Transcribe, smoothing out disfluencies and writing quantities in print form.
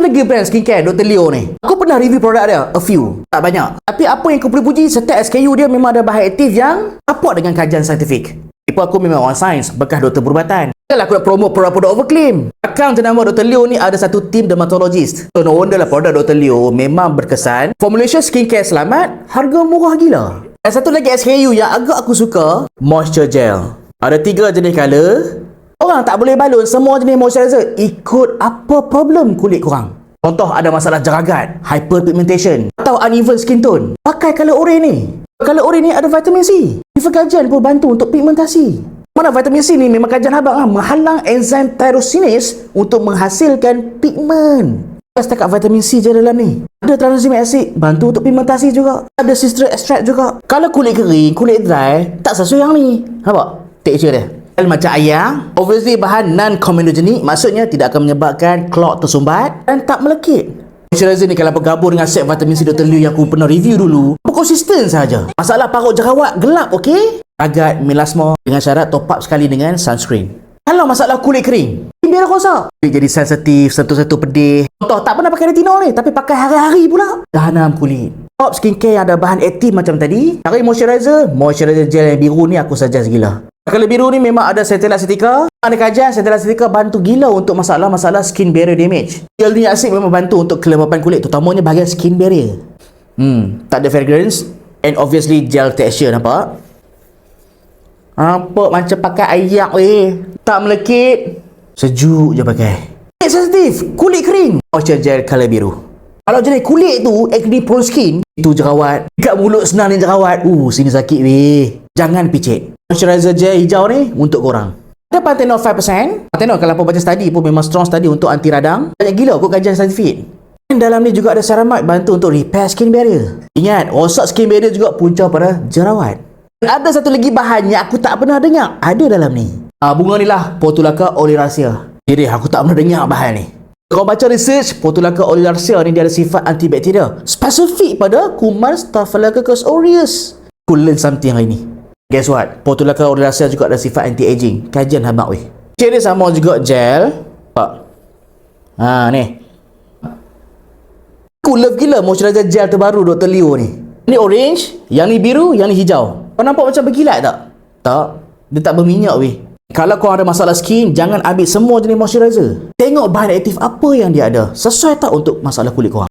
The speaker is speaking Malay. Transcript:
lagi brand skincare Dr. Leo ni. Aku pernah review produk dia, a few, tak banyak. Tapi apa yang aku boleh puji, setiap SKU dia memang ada bahan aktif yang support dengan kajian saintifik. Tipu aku memang orang sains, bekas doktor perubatan. Kalau aku nak promote produk-produk overclaim. Akaun jenama Dr. Leo ni ada satu tim dermatologist. So no wonder lah produk Dr. Leo memang berkesan. Formulation skincare selamat, harga murah gila. Dan satu lagi SKU yang agak aku suka, moisture gel. Ada 3 jenis color. Orang tak boleh balun semua jenis moisturizer ikut apa problem kulit korang. Contoh ada masalah jeragat, hyperpigmentation atau uneven skin tone. Pakai color orange ni. Color orange ni ada vitamin C. Kajian pun bantu untuk pigmentasi. Mana vitamin C ni memang kajian abang menghalang enzim tyrosinase untuk menghasilkan pigment. Bukan setakat vitamin C je dalam ni. Ada tranexamic acid bantu untuk pigmentasi juga. Ada citric extract juga. Kalau kulit kering, kulit dry, tak sesuai yang ni. Nampak? Tekstur dia macam ayam. Obviously bahan non-comedogenic, maksudnya tidak akan menyebabkan clot tersumbat dan tak melekit. Moisturizer ni kalau bergabung dengan set vitamin C Dr. Leo yang aku pernah review dulu, konsisten saja. Masalah parut jerawat gelap, okey? Ragat, melasma dengan syarat top up sekali dengan sunscreen. Kalau masalah kulit kering, biar rosak, kulit jadi sensitif, sentuh-sentuh pedih. Contoh tak pernah pakai retinol ni tapi pakai hari-hari pula, dah hanam kulit. Top skincare yang ada bahan aktif macam tadi. Cari moisturizer gel yang biru ni aku suggest gila. Kalau biru ni memang ada Centella Acetica. Ada kajian Centella Acetica bantu gila untuk masalah-masalah skin barrier damage. Gel ni asyik memang bantu untuk kelembapan kulit, terutamanya bahagian skin barrier. Tak ada fragrance and obviously gel texture, nampak? Apa macam pakai ayak weh. Tak melekit, sejuk je pakai. Kulit sensitif, kulit kering, moisture gel color biru. Kalau jenis kulit tu acne prone skin, itu jerawat, dekat mulut senang ni jerawat, sini sakit weh. Jangan picit. Moisturizer gel hijau ni untuk korang. Ada Panthenol 5%. Panthenol kalau apa baca study pun memang strong study untuk anti radang. Banyak gila kot kajian saintifik. Dan dalam ni juga ada ceramide bantu untuk repair skin barrier. Ingat, rosak skin barrier juga punca pada jerawat. Dan ada satu lagi bahan yang aku tak pernah dengar ada dalam ni. Bunga ni lah, Portulaca oleracea. Jadi aku tak pernah dengar bahan ni. Kalau baca research, Portulaca oleracea ni dia ada sifat antibakteria spesifik pada kuman Staphylococcus aureus. Aku learn something hari ni. Guess what? Portulaca oleracea juga ada sifat anti-aging. Kajian habak weh. Cik dia sama juga gel. Ni. Aku love gila moisturizer gel terbaru Dr. Leo ni. Ni orange, yang ni biru, yang ni hijau. Kau nampak macam berkilat tak? Tak. Dia tak berminyak weh. Kalau kau ada masalah skin, jangan ambil semua jenis moisturizer. Tengok bahan aktif apa yang dia ada. Sesuai tak untuk masalah kulit kau?